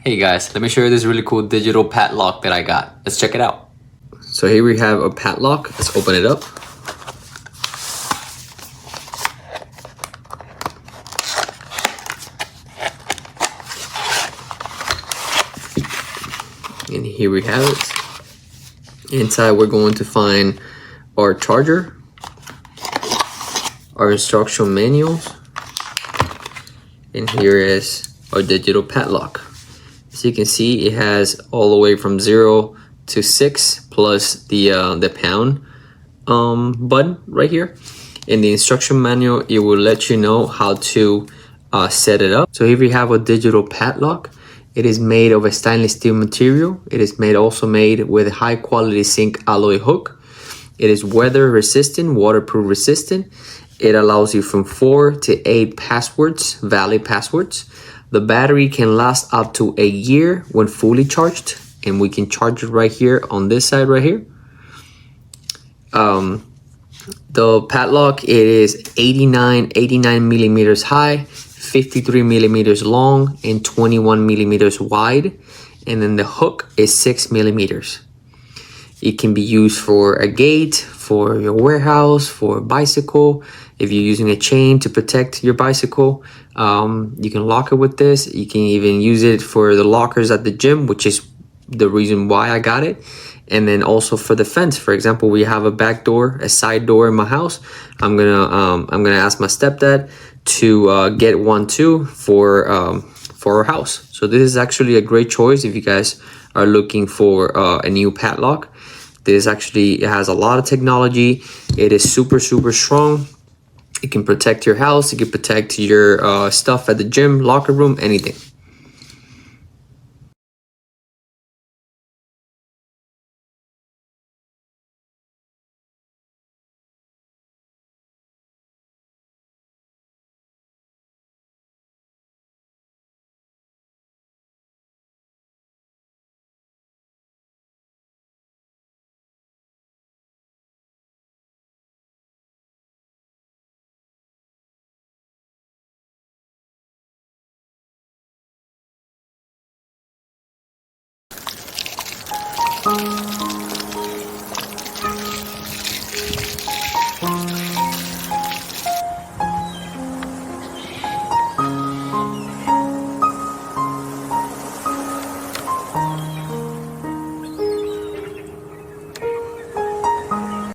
Hey guys, let me show you this really cool digital padlock that I got. Let's check it out. So here we have a padlock. Let's open it up. And here we have it. Inside we're going to find our charger, our instruction manuals, and here is our digital padlock. As you can see, it has all the way from 0 to 6 plus the pound button right here. In the instruction manual, it will let you know how to set it up. So here we have a digital padlock. It is made of a stainless steel material. It is also made with a high quality zinc alloy hook. It is weather resistant, waterproof resistant. It allows you from 4 to 8 passwords, valid passwords. The battery can last up to a year when fully charged, and we can charge it right here on this side right here. The padlock, it is 89 millimeters high, 53 millimeters long, and 21 millimeters wide. And then the hook is 6 millimeters. It can be used for a gate, for your warehouse, for a bicycle. If you're using a chain to protect your bicycle, you can lock it with this. You can even use it for the lockers at the gym, which is the reason why I got it. And then also for the fence. For example, we have a back door, a side door in my house. I'm gonna ask my stepdad to get one too for our house. So this is actually a great choice if you guys are looking for a new padlock. This actually has a lot of technology. It is super strong. It can protect your house. It can protect your stuff at the gym, locker room, anything.